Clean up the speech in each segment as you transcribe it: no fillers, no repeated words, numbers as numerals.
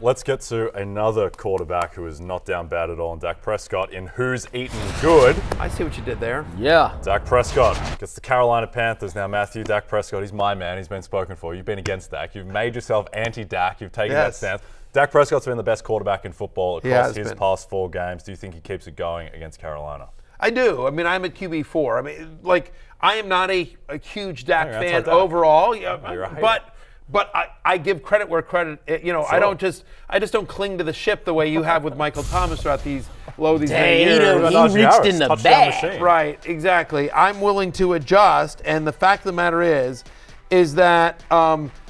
Let's get to another quarterback who is not down bad at all, and Dak Prescott in Who's Eating Good. I see what you did there. Yeah. Dak Prescott gets the Carolina Panthers. Now, Matthew, Dak Prescott, he's my man. He's been spoken for. You've been against Dak. You've made yourself anti-Dak. You've taken that stance. Dak Prescott's been the best quarterback in football across his past 4 games. Do you think he keeps it going against Carolina? I do. I mean, I'm at QB4. I mean, like, I am not a huge Dak fan overall, but I give credit where credit, sure. I just don't cling to the ship the way you have with Michael Thomas throughout these many years. He reached in the bag. Right, exactly. I'm willing to adjust, and the fact of the matter is that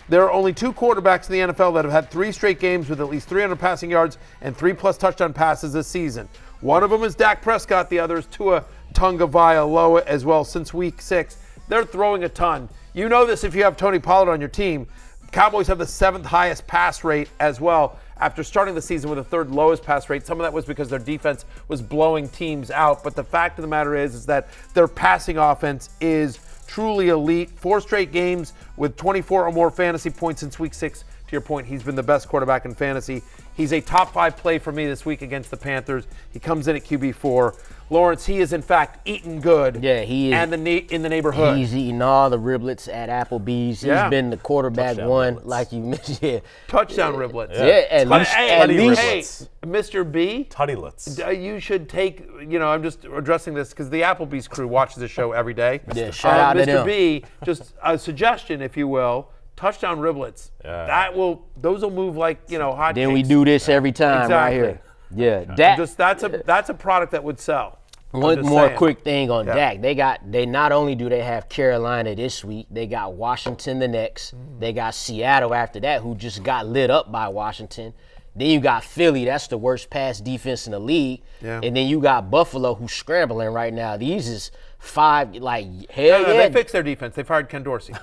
there are only 2 quarterbacks in the NFL that have had 3 straight games with at least 300 passing yards and 3+ touchdown passes this season. One of them is Dak Prescott. The other is Tua Tagovailoa as well since week 6. They're throwing a ton. You know this if you have Tony Pollard on your team. Cowboys have the 7th highest pass rate as well after starting the season with the 3rd lowest pass rate. Some of that was because their defense was blowing teams out. But the fact of the matter is that their passing offense is truly elite. 4 straight games with 24 or more fantasy points since week 6. To your point, he's been the best quarterback in fantasy. He's a top 5 play for me this week against the Panthers. He comes in at QB4. Lawrence, he is in fact eating good. Yeah, he is. And in the neighborhood. He's eating all the riblets at Applebee's. He's been the quarterback one, like you mentioned. Yeah. Touchdown riblets. Yeah, at least. Hey, Mr. B. Tuttylets. You should take, I'm just addressing this because the Applebee's crew watches the show every day. Yeah, shout out to them. Mr. B, just a suggestion, if you will. Touchdown riblets. Yeah. Those will move like, hot Then cakes. we do this every time right here. Yeah. Dak. That's a product that would sell. One more quick thing on Dak. They not only do they have Carolina this week, they got Washington the next. They got Seattle after that, who just got lit up by Washington. Then you got Philly, that's the worst pass defense in the league. Yeah. And then you got Buffalo, who's scrambling right now. These is 5, They fixed their defense. They fired Ken Dorsey.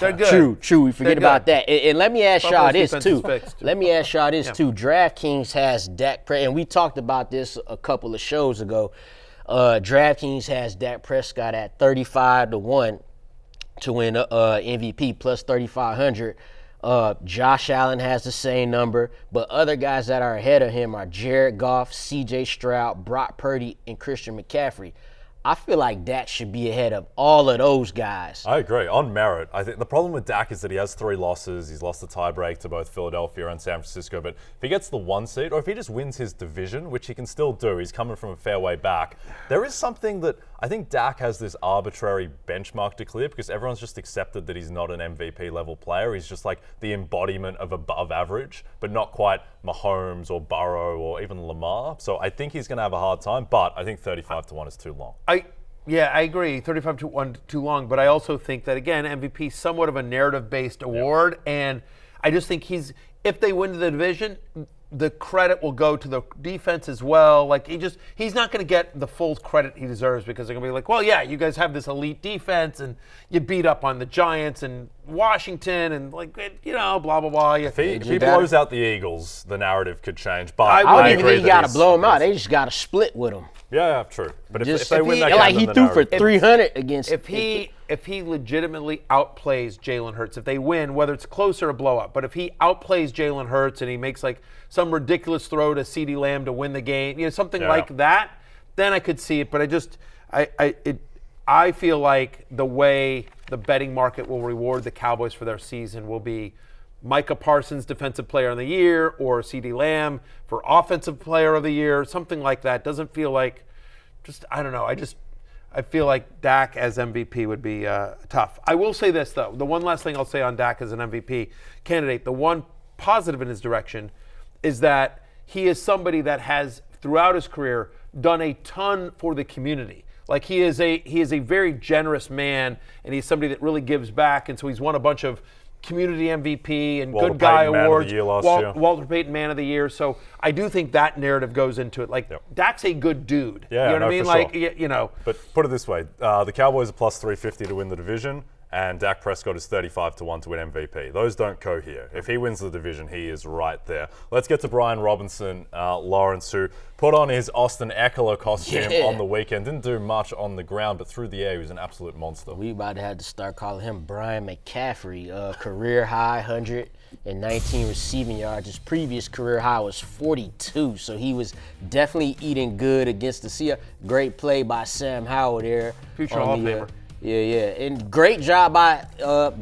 They're good. True. We forget about that. And let me ask y'all this, too. DraftKings has Dak Prescott, and we talked about this a couple of shows ago. DraftKings has Dak Prescott at 35-1 to win MVP plus 3,500. Josh Allen has the same number, but other guys that are ahead of him are Jared Goff, C.J. Stroud, Brock Purdy, and Christian McCaffrey. I feel like Dak should be ahead of all of those guys. I agree. On merit, I think the problem with Dak is that he has 3 losses. He's lost the tiebreak to both Philadelphia and San Francisco. But if he gets the 1 seed, or if he just wins his division, which he can still do, he's coming from a fair way back. There is something that I think Dak has this arbitrary benchmark to clear because everyone's just accepted that he's not an MVP level player. He's just like the embodiment of above average, but not quite Mahomes or Burrow or even Lamar. So I think he's going to have a hard time, but I think 35-1 is too long. I agree. 35-1 too long, but I also think that again, MVP is somewhat of a narrative-based award, and I just think if they win the division, the credit will go to the defense as well. Like he's not going to get the full credit he deserves because they're going to be like, well, yeah, you guys have this elite defense and you beat up on the Giants and Washington and blah blah blah. If he blows out the Eagles, the narrative could change. But I don't even think you got to blow them out. They just got to split with them. Yeah, true. But if they win that game, like he threw for 300 against. If he legitimately outplays Jalen Hurts, if they win, whether it's close or a blowout, but if he outplays Jalen Hurts and he makes like some ridiculous throw to CeeDee Lamb to win the game, something like that, then I could see it. But I feel like the way the betting market will reward the Cowboys for their season will be Micah Parsons, Defensive Player of the Year, or CeeDee Lamb for Offensive Player of the Year, something like that. Doesn't feel like, I don't know. I feel like Dak as MVP would be tough. I will say this, though. The one last thing I'll say on Dak as an MVP candidate, the one positive in his direction is that he is somebody that has, throughout his career, done a ton for the community. Like he is a very generous man, and he's somebody that really gives back, and so he's won a bunch of community MVP and Good Guy awards, Walter Payton Man of the Year. So I do think that narrative goes into it. Like Dak's a good dude. Yeah, you know what I mean? Sure. But put it this way: the Cowboys are plus 350 to win the division, and Dak Prescott is 35-1 to win MVP. Those don't cohere. If he wins the division, he is right there. Let's get to Brian Robinson, Lawrence, who put on his Austin Eckler costume on the weekend. Didn't do much on the ground, but through the air, he was an absolute monster. We about to have to start calling him Brian McCaffrey. Career high, 119 receiving yards. His previous career high was 42, so he was definitely eating good against the Seahawks. Great play by Sam Howell there. Future Hall of Famer. Yeah. And great job by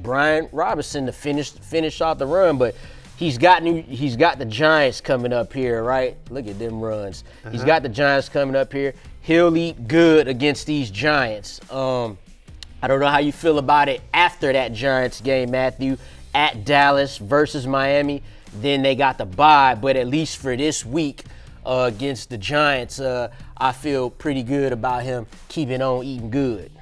Brian Robinson to finish off the run, but he's got the Giants coming up here, right? Look at them runs. He's got the Giants coming up here. He'll eat good against these Giants. I don't know how you feel about it after that Giants game, Matthew, at Dallas versus Miami. Then they got the bye, but at least for this week against the Giants, I feel pretty good about him keeping on eating good.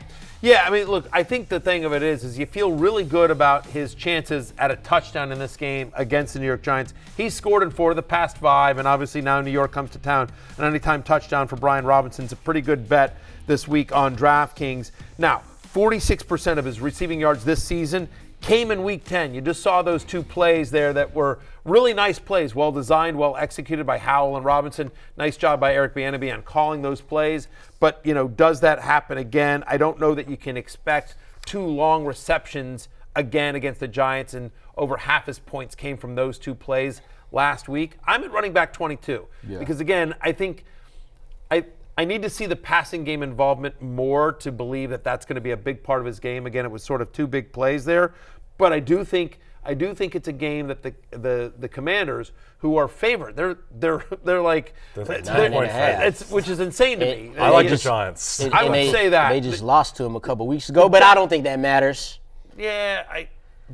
Yeah, I mean, look, I think the thing of it is you feel really good about his chances at a touchdown in this game against the New York Giants. He's scored in 4 of the past 5, and obviously now New York comes to town. An anytime touchdown for Brian Robinson's a pretty good bet this week on DraftKings. Now, 46% of his receiving yards this season came in Week 10. You just saw those 2 plays there that were really nice plays, well designed, well executed by Howell and Robinson. Nice job by Eric Bieniemy on calling those plays. But, does that happen again? I don't know that you can expect 2 long receptions again against the Giants, and over half his points came from those 2 plays last week. I'm at running back 22 because, again, I think I need to see the passing game involvement more to believe that that's going to be a big part of his game. Again, it was sort of 2 big plays there, but I do think it's a game that the Commanders, who are favored, they're like 9.5. It's which is insane to me. I like the Giants. I would say that they just lost to him a couple weeks ago, but I don't think that matters. Yeah,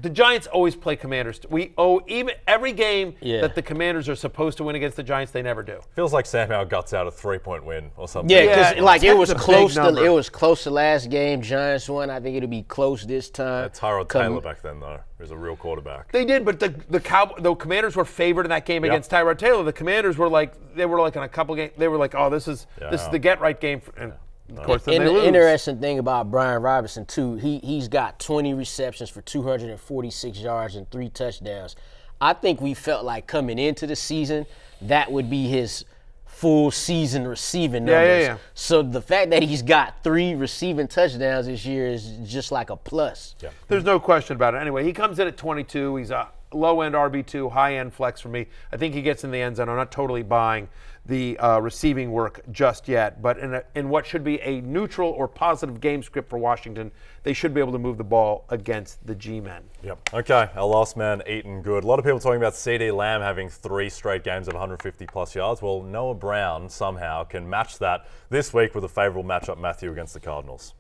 the Giants always play Commanders. We owe even every game that the Commanders are supposed to win against the Giants, they never do. Feels like Sam Howell guts out a 3-point win or something. Yeah, because it was close. It was close to last game. Giants won. I think it'll be close this time. Tyrod Taylor back then, though, was a real quarterback. They did, but the Commanders were favored in that game against Tyrod Taylor. The Commanders were like in a couple games. They were like, oh, this is the get right game. And of course, then they lose. The interesting thing about Brian Robinson too, he's got 20 receptions for 246 yards and 3 touchdowns. I think we felt like coming into the season that would be his full season receiving numbers. Yeah. So the fact that he's got 3 receiving touchdowns this year is just like a plus. Yeah. There's no question about it. Anyway, he comes in at 22. He's a low-end RB2, high-end flex for me. I think he gets in the end zone. I'm not totally buying the receiving work just yet, but in what should be a neutral or positive game script for Washington, they should be able to move the ball against the G-men. Yep. Okay, our last man eating good. A lot of people talking about CD Lamb having 3 straight games of 150-plus yards. Well, Noah Brown somehow can match that this week with a favorable matchup, Matthew, against the Cardinals.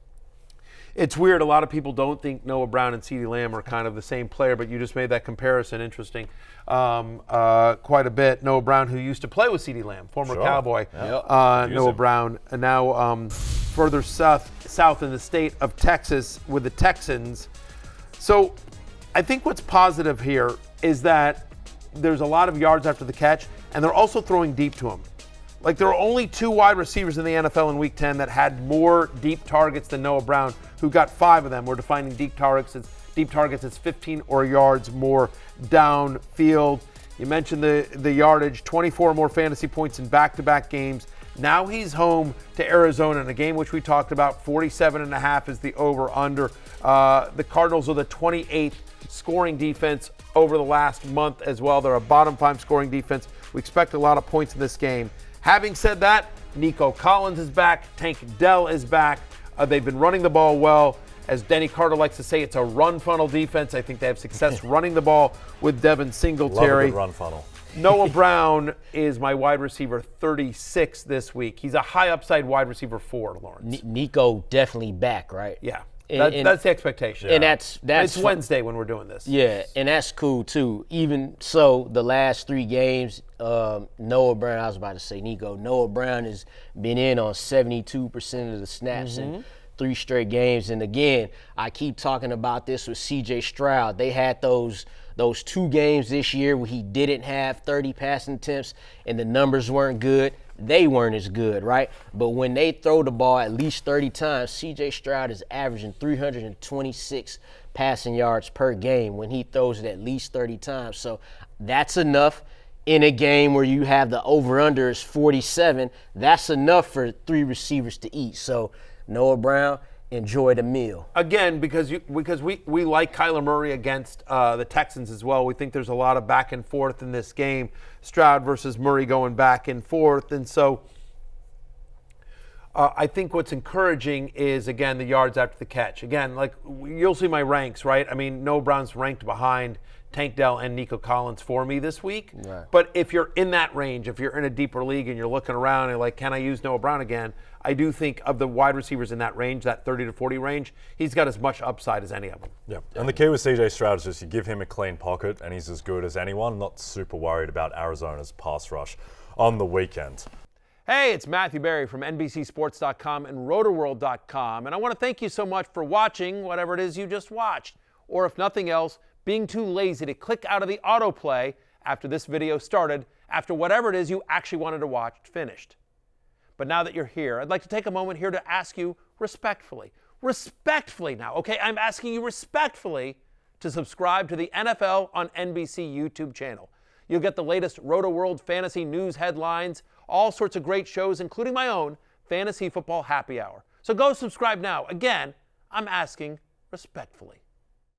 It's weird. A lot of people don't think Noah Brown and CeeDee Lamb are kind of the same player, but you just made that comparison interesting quite a bit. Noah Brown, who used to play with CeeDee Lamb, former Cowboy. Noah Brown, now further south in the state of Texas with the Texans. So I think what's positive here is that there's a lot of yards after the catch, and they're also throwing deep to him. Like, there are only 2 wide receivers in the NFL in Week 10 that had more deep targets than Noah Brown, who got 5 of them. We're defining deep targets as 15 or yards more downfield. You mentioned the yardage, 24 more fantasy points in back-to-back games. Now he's home to Arizona in a game which we talked about. 47.5 is the over-under. The Cardinals are the 28th scoring defense over the last month as well. They're a bottom 5 scoring defense. We expect a lot of points in this game. Having said that, Nico Collins is back. Tank Dell is back. They've been running the ball well. As Denny Carter likes to say, it's a run funnel defense. I think they have success running the ball with Devin Singletary. Love a good run funnel. Noah Brown is my wide receiver 36 this week. He's a high upside wide receiver 4, Lawrence. Nico definitely back, right? Yeah. That's the expectation. And that's it's Wednesday when we're doing this. Yeah, and that's cool too. Even so, the last 3 games, Noah Brown, I was about to say Nico, Noah Brown has been in on 72% of the snaps in 3 straight games. And again, I keep talking about this with CJ Stroud. They had those 2 games this year where he didn't have 30 passing attempts and the numbers weren't good. they weren't as good, right? But when they throw the ball at least 30 times, C.J. Stroud is averaging 326 passing yards per game when he throws it at least 30 times. So that's enough in a game where you have the over-under is 47. That's enough for 3 receivers to eat. So Noah Brown, enjoy the meal. Again, because we like Kyler Murray against the Texans as well. We think there's a lot of back and forth in this game. Stroud versus Murray going back and forth. And so I think what's encouraging is, again, the yards after the catch. Again, like you'll see my ranks, right? I mean, Noah Brown's ranked behind Tank Dell and Nico Collins for me this week. Right. But if you're in that range, if you're in a deeper league and you're looking around and you're like, can I use Noah Brown again? I do think of the wide receivers in that range, that 30 to 40 range, he's got as much upside as any of them. Yeah. And the key with CJ Stroud is just you give him a clean pocket and he's as good as anyone. Not super worried about Arizona's pass rush on the weekend. Hey, it's Matthew Berry from NBCSports.com and RotoWorld.com, and I want to thank you so much for watching whatever it is you just watched, or if nothing else, being too lazy to click out of the autoplay after this video started, after whatever it is you actually wanted to watch finished. But now that you're here, I'd like to take a moment here to ask you respectfully now, okay? I'm asking you respectfully to subscribe to the NFL on NBC YouTube channel. You'll get the latest RotoWorld fantasy news headlines, all sorts of great shows, including my own Fantasy Football Happy Hour. So go subscribe now. Again, I'm asking respectfully.